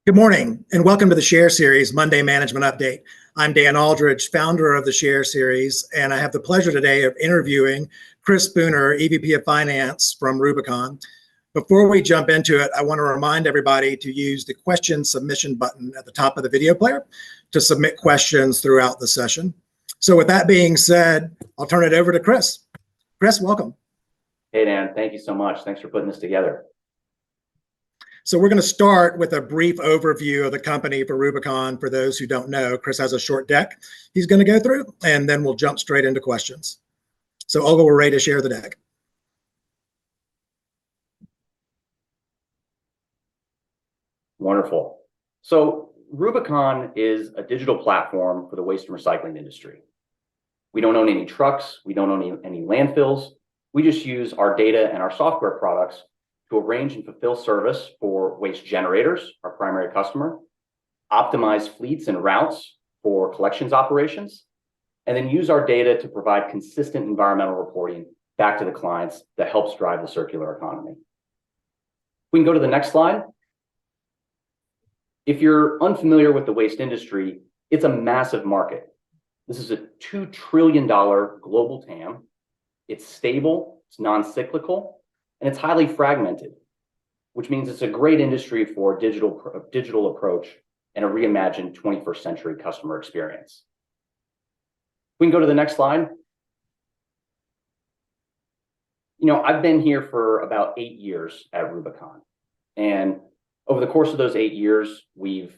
Good morning, and welcome to the Share Series Monday Management Update. I'm Dan Aldridge, founder of the Share Series, and I have the pleasure today of interviewing Chris Spooner, EVP of Finance from Rubicon. Before we jump into it, I want to remind everybody to use the question submission button at the top of the video player to submit questions throughout the session. So with that being said, I'll turn it over to Chris. Chris, welcome. Hey, Dan, thank you so much. Thanks for putting this together. So we're going to start with a brief overview of the company for Rubicon. For those who don't know, Chris has a short deck he's going to go through, and then we'll jump straight into questions. So Olga, we're ready to share the deck. Wonderful. So Rubicon is a digital platform for the waste and recycling industry. We don't own any trucks. We don't own any landfills. We just use our data and our software products to arrange and fulfill service for waste generators, our primary customer, optimize fleets and routes for collections operations, and then use our data to provide consistent environmental reporting back to the clients that helps drive the circular economy. We can go to the next slide. If you're unfamiliar with the waste industry, it's a massive market. This is a $2 trillion global TAM. It's stable, it's non-cyclical, and it's highly fragmented, which means it's a great industry for a digital approach and a reimagined 21st century customer experience. We can go to the next slide. I've been here for about 8 years at Rubicon. And over the course of those 8 years, we've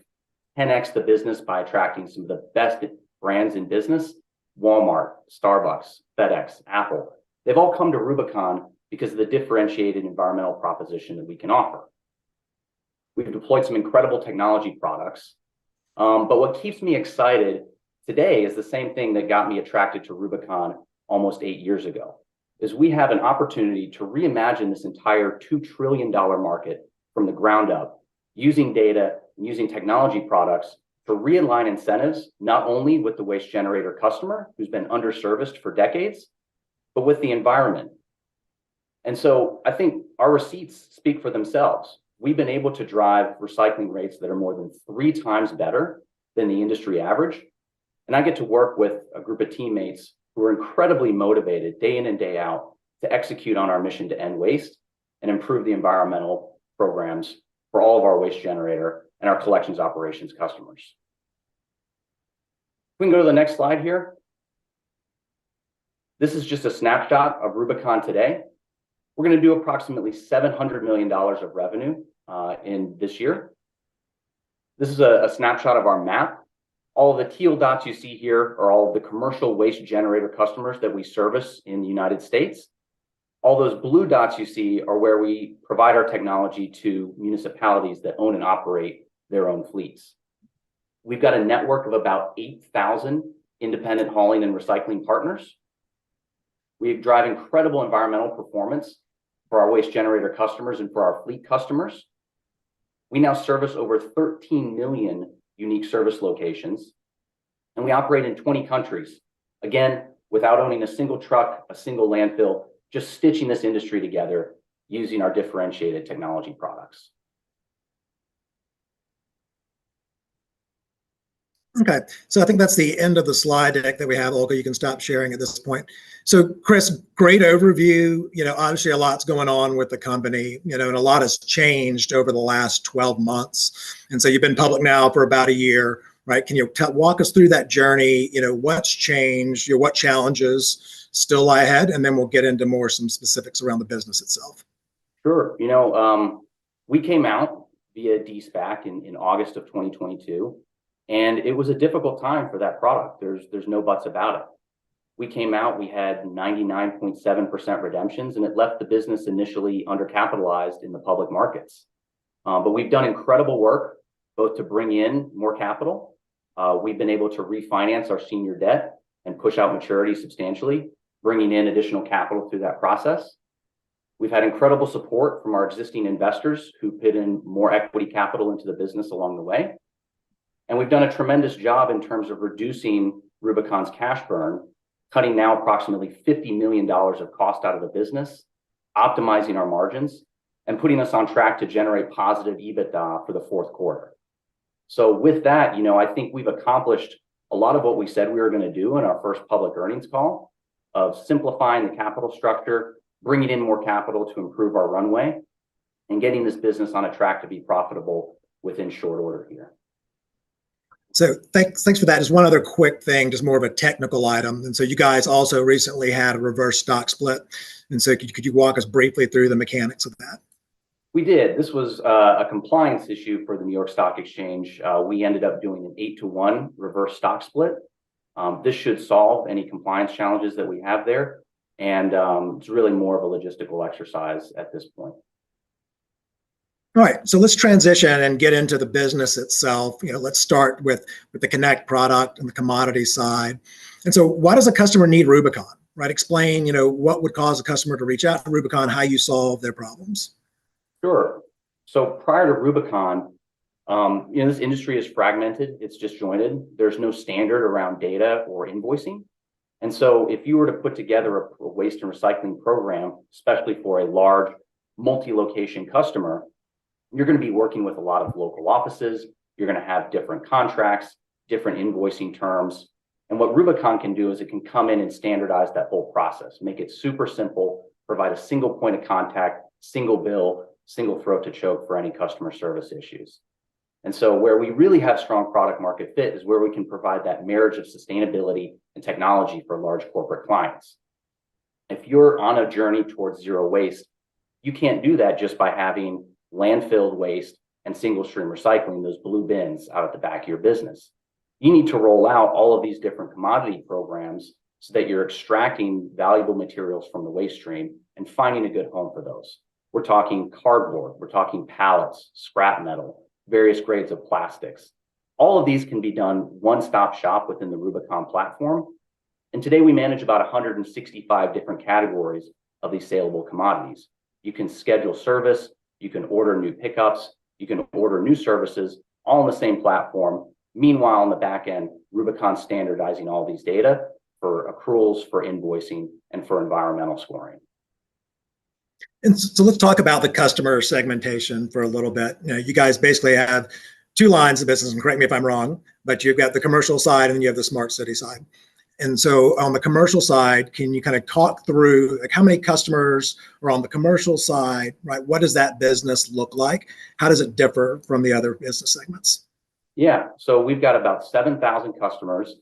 10x'd the business by attracting some of the best brands in business: Walmart, Starbucks, FedEx, Apple. They've all come to Rubicon because of the differentiated environmental proposition that we can offer. We've deployed some incredible technology products, but what keeps me excited today is the same thing that got me attracted to Rubicon almost 8 years ago, is we have an opportunity to reimagine this entire $2 trillion market from the ground up, using data and using technology products to realign incentives, not only with the waste generator customer who's been underserviced for decades, but with the environment. And so I think our receipts speak for themselves. We've been able to drive recycling rates that are more than 3 times better than the industry average. And I get to work with a group of teammates who are incredibly motivated day in and day out to execute on our mission to end waste and improve the environmental programs for all of our waste generator and our collections operations customers. We can go to the next slide here. This is just a snapshot of Rubicon today. We're going to do approximately $700 million of revenue in this year. This is a snapshot of our map. All of the teal dots you see here are all of the commercial waste generator customers that we service in the United States. All those blue dots you see are where we provide our technology to municipalities that own and operate their own fleets. We've got a network of about 8,000 independent hauling and recycling partners. We drive incredible environmental performance for our waste generator customers and for our fleet customers. We now service over 13 million unique service locations, and we operate in 20 countries. Again, without owning a single truck, a single landfill, just stitching this industry together using our differentiated technology products. Okay, so I think that's the end of the slide deck that we have. Olga, you can stop sharing at this point. So Chris, great overview. Obviously a lot's going on with the company, and a lot has changed over the last 12 months. And so you've been public now for about a year, right? Can you walk us through that journey? What's changed, what challenges still lie ahead? And then we'll get into some specifics around the business itself. Sure. We came out via de-SPAC in August of 2022. And it was a difficult time for that product. There's no buts about it. We came out, we had 99.7% redemptions, and it left the business initially undercapitalized in the public markets. But we've done incredible work, both to bring in more capital. We've been able to refinance our senior debt and push out maturity substantially, bringing in additional capital through that process. We've had incredible support from our existing investors who put in more equity capital into the business along the way. And we've done a tremendous job in terms of reducing Rubicon's cash burn, cutting now approximately $50 million of cost out of the business, optimizing our margins, and putting us on track to generate positive EBITDA for the fourth quarter. So with that, I think we've accomplished a lot of what we said we were going to do in our first public earnings call of simplifying the capital structure, bringing in more capital to improve our runway, and getting this business on a track to be profitable within short order here. So thanks for that. Just one other quick thing, just more of a technical item. And so you guys also recently had a reverse stock split. And so could you walk us briefly through the mechanics of that? We did. This was a compliance issue for the New York Stock Exchange. We ended up doing an 8-to-1 reverse stock split. This should solve any compliance challenges that we have there. And it's really more of a logistical exercise at this point. All right, so let's transition and get into the business itself. Let's start with the Connect product and the commodity side. And so why does a customer need Rubicon, right? Explain, what would cause a customer to reach out to Rubicon, how you solve their problems. Sure. So prior to Rubicon, this industry is fragmented. It's disjointed. There's no standard around data or invoicing. And so if you were to put together a waste and recycling program, especially for a large multi-location customer, you're going to be working with a lot of local offices. You're going to have different contracts, different invoicing terms. And what Rubicon can do is it can come in and standardize that whole process, make it super simple, provide a single point of contact, single bill, single throat to choke for any customer service issues. And so where we really have strong product market fit is where we can provide that marriage of sustainability and technology for large corporate clients. If you're on a journey towards zero waste, you can't do that just by having landfilled waste and single stream recycling, those blue bins out at the back of your business. You need to roll out all of these different commodity programs so that you're extracting valuable materials from the waste stream and finding a good home for those. We're talking cardboard, we're talking pallets, scrap metal, various grades of plastics. All of these can be done one-stop shop within the Rubicon platform. And today we manage about 165 different categories of these saleable commodities. You can schedule service, you can order new pickups, you can order new services, all on the same platform. Meanwhile, on the back end, Rubicon standardizing all these data for accruals, for invoicing, and for environmental scoring. And so let's talk about the customer segmentation for a little bit. You guys basically have two lines of business, and correct me if I'm wrong, but you've got the commercial side and then you have the smart city side. And so on the commercial side, can you kind of talk through how many customers are on the commercial side, right? What does that business look like? How does it differ from the other business segments? Yeah, so we've got about 7,000 customers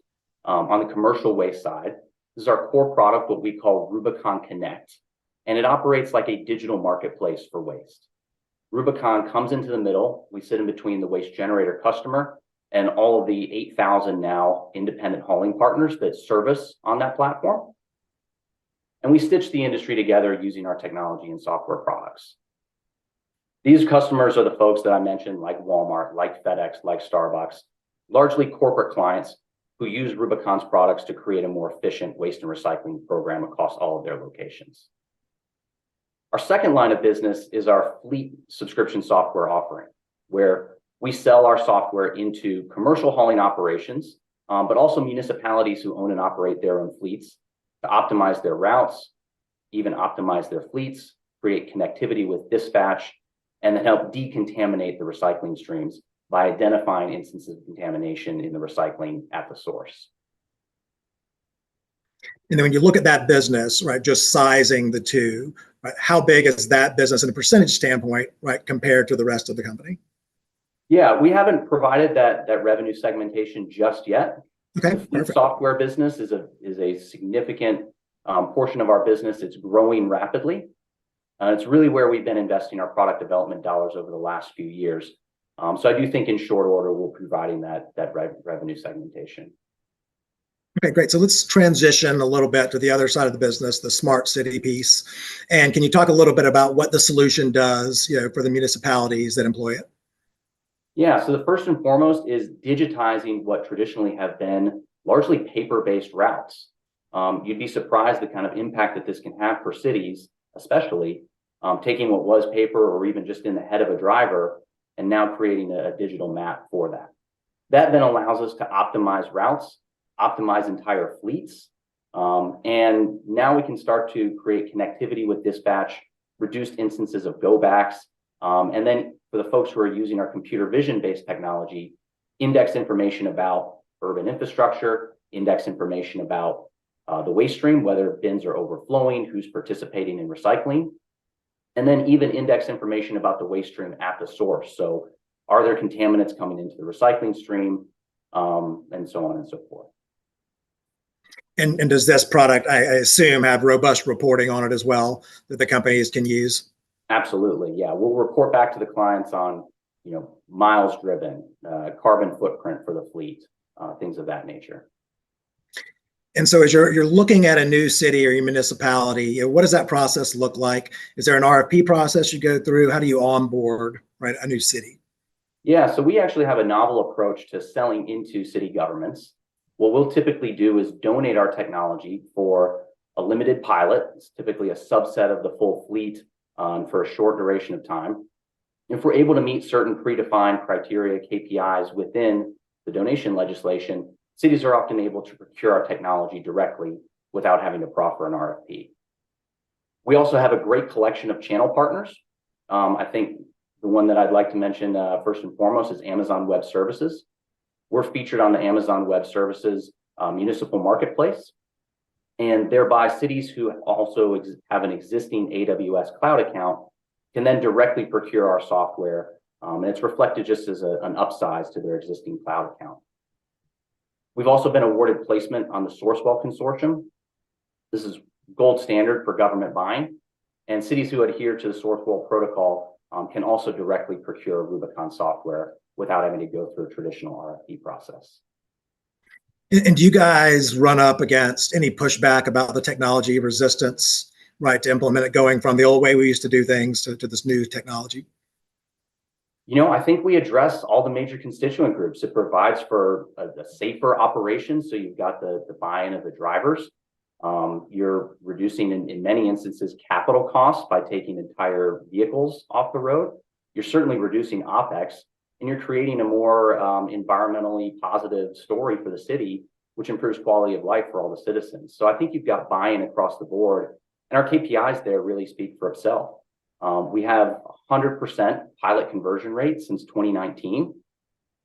on the commercial waste side. This is our core product, what we call Rubicon Connect, and it operates like a digital marketplace for waste. Rubicon comes into the middle. We sit in between the waste generator customer and all of the 8,000 now independent hauling partners that service on that platform. And we stitch the industry together using our technology and software products. These customers are the folks that I mentioned, like Walmart, like FedEx, like Starbucks, largely corporate clients who use Rubicon's products to create a more efficient waste and recycling program across all of their locations. Our second line of business is our fleet subscription software offering, where we sell our software into commercial hauling operations, but also municipalities who own and operate their own fleets to optimize their routes, even optimize their fleets, create connectivity with dispatch, and then help decontaminate the recycling streams by identifying instances of contamination in the recycling at the source. And then when you look at that business, right, just sizing the two, right, how big is that business in a percentage standpoint, right, compared to the rest of the company? Yeah, we haven't provided that revenue segmentation just yet. Okay, the software business is a significant portion of our business. It's growing rapidly. It's really where we've been investing our product development dollars over the last few years. So I do think in short order, we're providing that revenue segmentation. Okay, great. So let's transition a little bit to the other side of the business, the smart city piece. And can you talk a little bit about what the solution does, for the municipalities that employ it? Yeah, so the first and foremost is digitizing what traditionally have been largely paper-based routes. You'd be surprised the kind of impact that this can have for cities, especially taking what was paper or even just in the head of a driver and now creating a digital map for that. That then allows us to optimize routes, optimize entire fleets, and now we can start to create connectivity with dispatch, reduced instances of go backs, and then for the folks who are using our computer vision based technology, index information about urban infrastructure, index information about the waste stream, whether bins are overflowing, who's participating in recycling, and then even index information about the waste stream at the source. So are there contaminants coming into the recycling stream, and so on and so forth. And does this product, I assume, have robust reporting on it as well that the companies can use? Absolutely, yeah. We'll report back to the clients on, miles driven, carbon footprint for the fleet, things of that nature. And so as you're looking at a new city or your municipality, what does that process look like? Is there an RFP process you go through? How do you onboard, right, a new city? Yeah, so we actually have a novel approach to selling into city governments. What we'll typically do is donate our technology for a limited pilot. It's typically a subset of the full fleet for a short duration of time. If we're able to meet certain predefined criteria, KPIs within the donation legislation, cities are often able to procure our technology directly without having to proffer an RFP. We also have a great collection of channel partners. I think the one that I'd like to mention first and foremost is Amazon Web Services. We're featured on the Amazon Web Services municipal marketplace, and thereby cities who also have an existing AWS cloud account can then directly procure our software, and it's reflected just as an upsize to their existing cloud account. We've also been awarded placement on the Sourcewell Consortium. This is gold standard for government buying, and cities who adhere to the Sourcewell protocol can also directly procure Rubicon software without having to go through a traditional RFP process. And do you guys run up against any pushback about the technology resistance, right, to implement it, going from the old way we used to do things to this new technology? I think we address all the major constituent groups. It provides for a safer operation. So you've got the buy-in of the drivers. You're reducing, in many instances, capital costs by taking entire vehicles off the road. You're certainly reducing OpEx, and you're creating a more environmentally positive story for the city, which improves quality of life for all the citizens. So I think you've got buy-in across the board, and our KPIs there really speak for itself. We have 100% pilot conversion rate since 2019,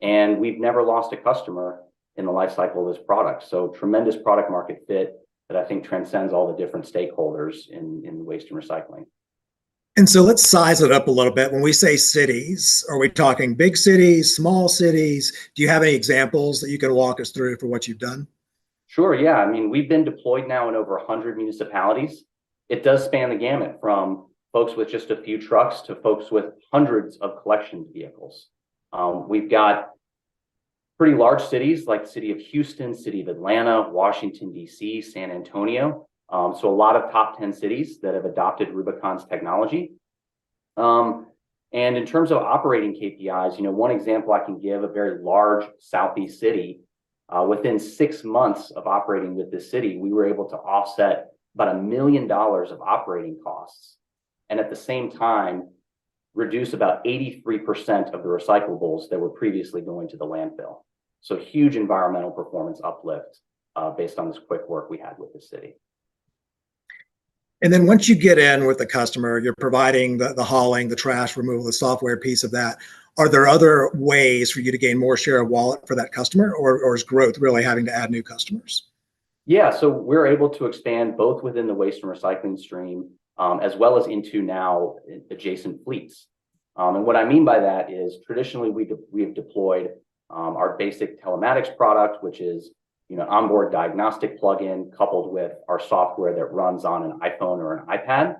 and we've never lost a customer in the life cycle of this product. So tremendous product market fit that I think transcends all the different stakeholders in waste and recycling. And so let's size it up a little bit. When we say cities, are we talking big cities, small cities? Do you have any examples that you can walk us through for what you've done? Sure, yeah. I mean, we've been deployed now in over 100 municipalities. It does span the gamut from folks with just a few trucks to folks with hundreds of collection vehicles. We've got pretty large cities like the city of Houston, city of Atlanta, Washington, D.C., San Antonio. So a lot of top 10 cities that have adopted Rubicon's technology. And in terms of operating KPIs, one example I can give, a very large Southeast city, within 6 months of operating with this city, we were able to offset about $1 million of operating costs, and at the same time, reduce about 83% of the recyclables that were previously going to the landfill. So huge environmental performance uplift based on this quick work we had with the city. And then once you get in with the customer, you're providing the hauling, the trash removal, the software piece of that. Are there other ways for you to gain more share of wallet for that customer, or is growth really having to add new customers? Yeah, so we're able to expand both within the waste and recycling stream, as well as into now adjacent fleets. And what I mean by that is traditionally we have deployed our basic telematics product, which is onboard diagnostic plugin coupled with our software that runs on an iPhone or an iPad.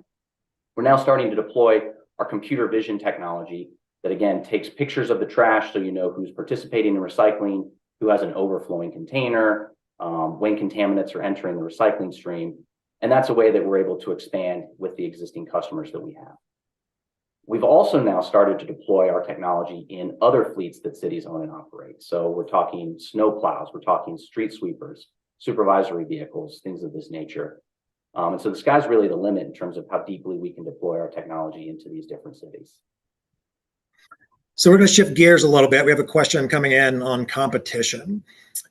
We're now starting to deploy our computer vision technology that again takes pictures of the trash so you know who's participating in recycling, who has an overflowing container, when contaminants are entering the recycling stream. And that's a way that we're able to expand with the existing customers that we have. We've also now started to deploy our technology in other fleets that cities own and operate. So we're talking snow plows, we're talking street sweepers, supervisory vehicles, things of this nature. And so the sky's really the limit in terms of how deeply we can deploy our technology into these different cities. So we're going to shift gears a little bit. We have a question coming in on competition.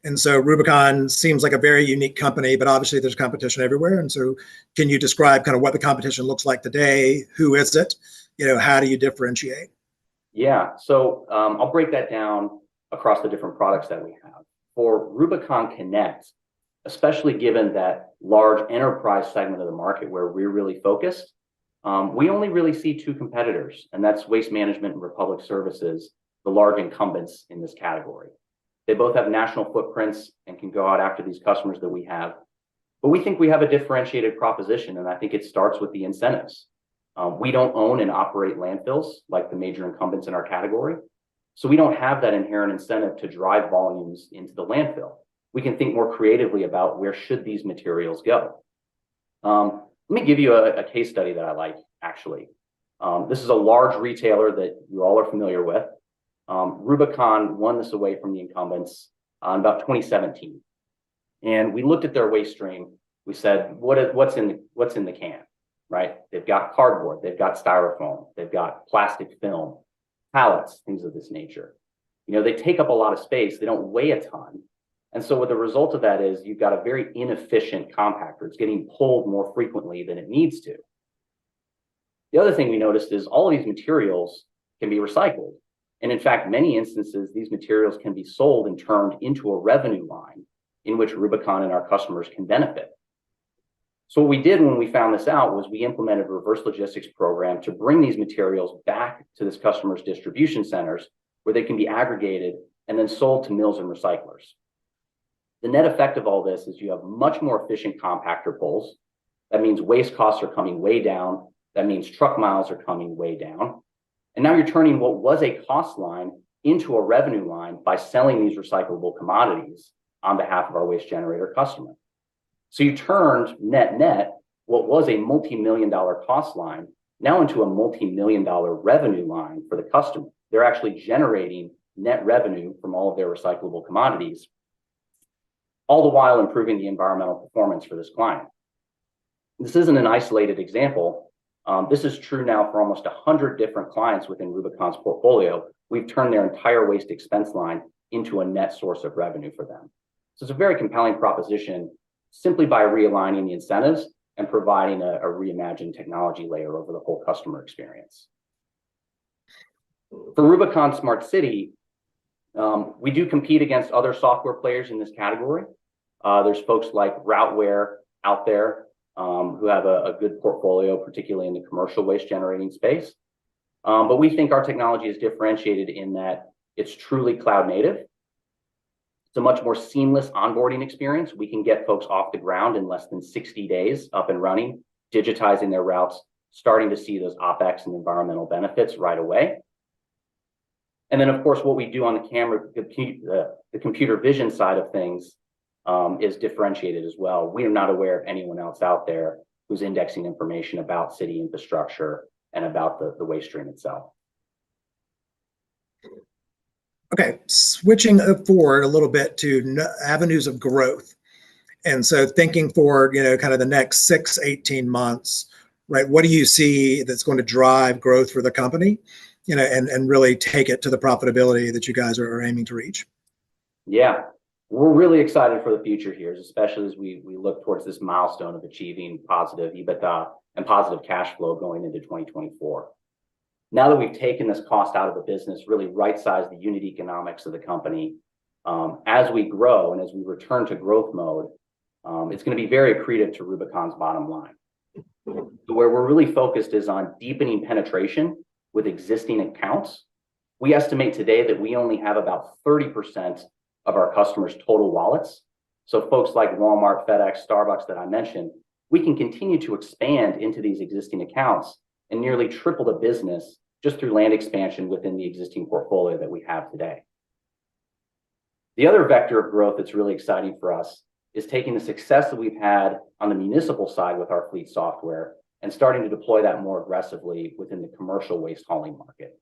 And so Rubicon seems like a very unique company, but obviously there's competition everywhere. And so can you describe kind of what the competition looks like today? Who is it? How do you differentiate? Yeah, so I'll break that down across the different products that we have. For Rubicon Connect, especially given that large enterprise segment of the market where we're really focused, we only really see two competitors, and that's Waste Management and Republic Services, the large incumbents in this category. They both have national footprints and can go out after these customers that we have. But we think we have a differentiated proposition, and I think it starts with the incentives. We don't own and operate landfills like the major incumbents in our category. So we don't have that inherent incentive to drive volumes into the landfill. We can think more creatively about where should these materials go. Let me give you a case study that I like, actually. This is a large retailer that you all are familiar with. Rubicon won this away from the incumbents in about 2017. And we looked at their waste stream. We said, what's in the can, right? They've got cardboard, they've got styrofoam, they've got plastic film, pallets, things of this nature. You know, they take up a lot of space. They don't weigh a ton. And so what the result of that is you've got a very inefficient compactor. It's getting pulled more frequently than it needs to. The other thing we noticed is all of these materials can be recycled. And in fact, many instances, these materials can be sold and turned into a revenue line in which Rubicon and our customers can benefit. So what we did when we found this out was we implemented a reverse logistics program to bring these materials back to this customer's distribution centers where they can be aggregated and then sold to mills and recyclers. The net effect of all this is you have much more efficient compactor pulls. That means waste costs are coming way down. That means truck miles are coming way down. And now you're turning what was a cost line into a revenue line by selling these recyclable commodities on behalf of our waste generator customer. So you turned net what was a multi-million-dollar cost line now into a multi-million-dollar revenue line for the customer. They're actually generating net revenue from all of their recyclable commodities, all the while improving the environmental performance for this client. This isn't an isolated example. This is true now for almost 100 different clients within Rubicon's portfolio. We've turned their entire waste expense line into a net source of revenue for them. So it's a very compelling proposition simply by realigning the incentives and providing a reimagined technology layer over the whole customer experience. For Rubicon Smart City, we do compete against other software players in this category. There's folks like Routeware out there who have a good portfolio, particularly in the commercial waste generating space. But we think our technology is differentiated in that it's truly cloud native. It's a much more seamless onboarding experience. We can get folks off the ground in less than 60 days up and running, digitizing their routes, starting to see those OpEx and environmental benefits right away. And then, of course, what we do on the computer vision side of things is differentiated as well. We are not aware of anyone else out there who's indexing information about city infrastructure and about the waste stream itself. Okay, switching forward a little bit to avenues of growth. And so thinking forward, kind of the next 6-18 months, right? What do you see that's going to drive growth for the company, and really take it to the profitability that you guys are aiming to reach? Yeah, we're really excited for the future here, especially as we look towards this milestone of achieving positive EBITDA and positive cash flow going into 2024. Now that we've taken this cost out of the business, really right-sized the unit economics of the company, as we grow and as we return to growth mode, it's going to be very accretive to Rubicon's bottom line. Where we're really focused is on deepening penetration with existing accounts. We estimate today that we only have about 30% of our customers' total wallets. So folks like Walmart, FedEx, Starbucks that I mentioned, we can continue to expand into these existing accounts and nearly triple the business just through land expansion within the existing portfolio that we have today. The other vector of growth that's really exciting for us is taking the success that we've had on the municipal side with our fleet software and starting to deploy that more aggressively within the commercial waste hauling market.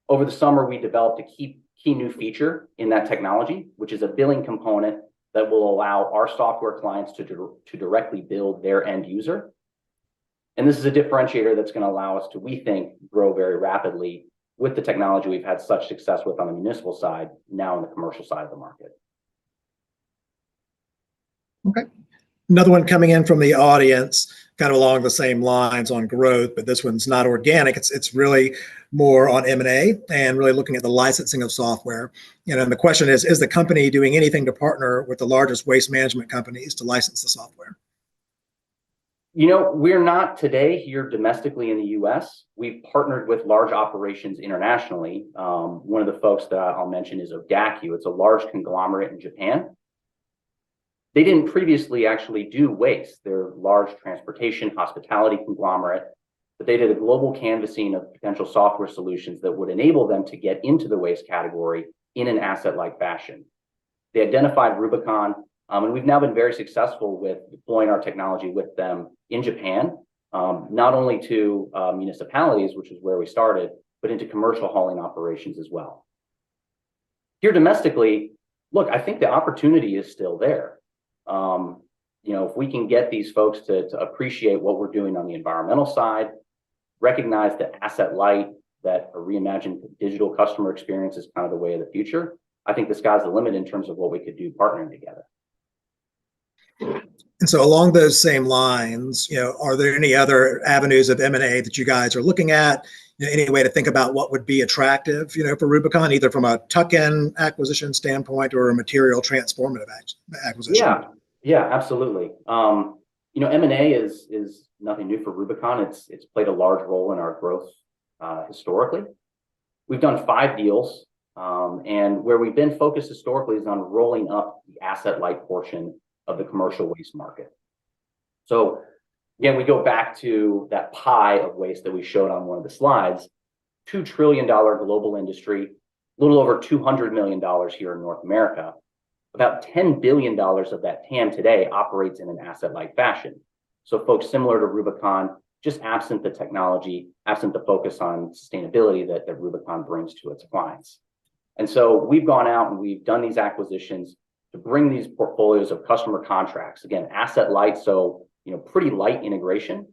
Over the summer, we developed a key new feature in that technology, which is a billing component that will allow our software clients to directly bill their end user. And this is a differentiator that's going to allow us to, we think, grow very rapidly with the technology we've had such success with on the municipal side, now on the commercial side of the market. Okay. Another one coming in from the audience, kind of along the same lines on growth, but this one's not organic. It's really more on M&A and really looking at the licensing of software. And the question is the company doing anything to partner with the largest waste management companies to license the software? We're not today here domestically in the US. We've partnered with large operations internationally. One of the folks that I'll mention is Odakyu. It's a large conglomerate in Japan. They didn't previously actually do waste. They're a large transportation, hospitality conglomerate, but they did a global canvassing of potential software solutions that would enable them to get into the waste category in an asset-like fashion. They identified Rubicon, and we've now been very successful with deploying our technology with them in Japan, not only to municipalities, which is where we started, but into commercial hauling operations as well. Here domestically, look, I think the opportunity is still there. If we can get these folks to appreciate what we're doing on the environmental side, recognize that asset light, that a reimagined digital customer experience is kind of the way of the future, I think the sky's the limit in terms of what we could do partnering together. And so along those same lines, are there any other avenues of M&A that you guys are looking at? Any way to think about what would be attractive, for Rubicon, either from a tuck-in acquisition standpoint or a material transformative acquisition? Yeah, absolutely. M&A is nothing new for Rubicon. It's played a large role in our growth historically. We've done 5 deals, and where we've been focused historically is on rolling up the asset-light portion of the commercial waste market. So again, we go back to that pie of waste that we showed on one of the slides, $2 trillion global industry, a little over $200 million here in North America. About $10 billion of that TAM today operates in an asset-light fashion. So folks similar to Rubicon, just absent the technology, absent the focus on sustainability that Rubicon brings to its clients. And so we've gone out and we've done these acquisitions to bring these portfolios of customer contracts, again, asset light, so pretty light integration,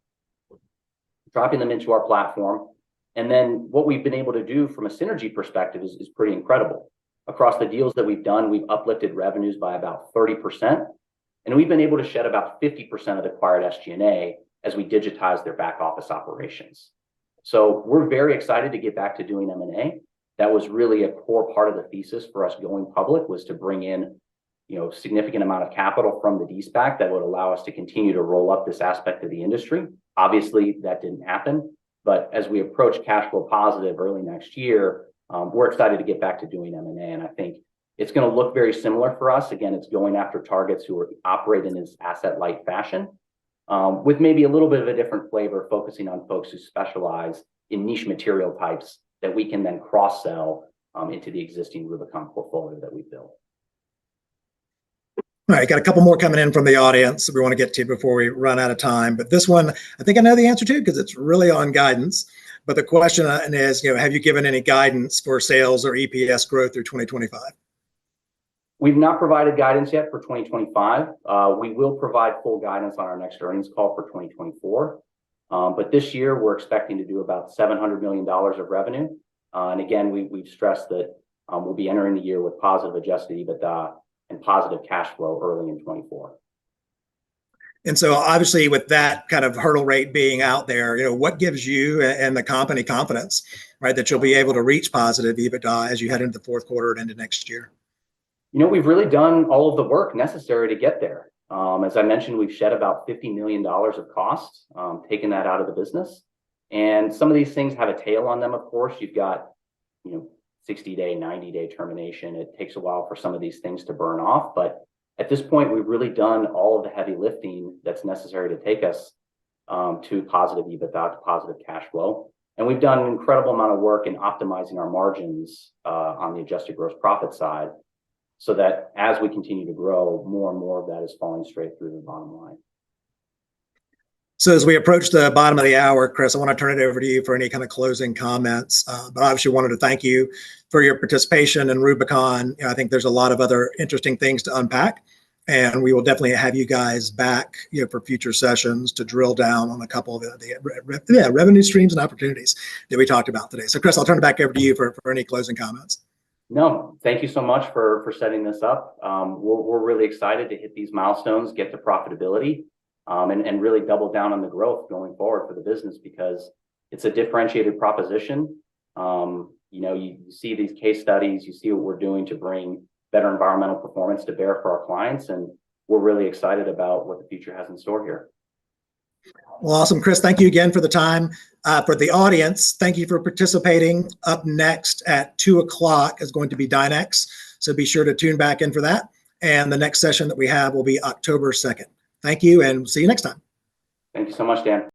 dropping them into our platform. And then what we've been able to do from a synergy perspective is pretty incredible. Across the deals that we've done, we've uplifted revenues by about 30%, and we've been able to shed about 50% of the acquired SG&A as we digitize their back office operations. So we're very excited to get back to doing M&A. That was really a core part of the thesis for us going public, was to bring in significant amount of capital from the de-SPAC that would allow us to continue to roll up this aspect of the industry. Obviously, that didn't happen, but as we approach cash flow positive early next year, we're excited to get back to doing M&A, and I think it's going to look very similar for us. Again, it's going after targets who operate in this asset-light fashion, with maybe a little bit of a different flavor, focusing on folks who specialize in niche material types that we can then cross-sell into the existing Rubicon portfolio that we built. All right, got a couple more coming in from the audience that we want to get to before we run out of time. But this one, I think I know the answer to, because it's really on guidance. But the question is, have you given any guidance for sales or EPS growth through 2025? We've not provided guidance yet for 2025. We will provide full guidance on our next earnings call for 2024. But this year, we're expecting to do about $700 million of revenue. And again, we've stressed that we'll be entering the year with positive adjusted EBITDA and positive cash flow early in 24. And so obviously with that kind of hurdle rate being out there, what gives you and the company confidence, right, that you'll be able to reach positive EBITDA as you head into the fourth quarter and into next year? We've really done all of the work necessary to get there. As I mentioned, we've shed about $50 million of costs, taken that out of the business. And some of these things have a tail on them, of course. You've got, 60-day, 90-day termination. It takes a while for some of these things to burn off. But at this point, we've really done all of the heavy lifting that's necessary to take us to positive EBITDA, to positive cash flow. And we've done an incredible amount of work in optimizing our margins on the adjusted gross profit side, so that as we continue to grow, more and more of that is falling straight through the bottom line. So as we approach the bottom of the hour, Chris, I want to turn it over to you for any kind of closing comments. But obviously wanted to thank you for your participation in Rubicon. I think there's a lot of other interesting things to unpack, and we will definitely have you guys back, for future sessions to drill down on a couple of the revenue streams and opportunities that we talked about today. So Chris, I'll turn it back over to you for any closing comments. No, thank you so much for setting this up. We're really excited to hit these milestones, get to profitability, and really double down on the growth going forward for the business, because it's a differentiated proposition. You see these case studies, you see what we're doing to bring better environmental performance to bear for our clients, and we're really excited about what the future has in store here. Well, awesome, Chris. Thank you again for the time. For the audience, thank you for participating. Up next at 2:00 is going to be Dynex, so be sure to tune back in for that. And the next session that we have will be October 2nd. Thank you, and see you next time. Thank you so much, Dan.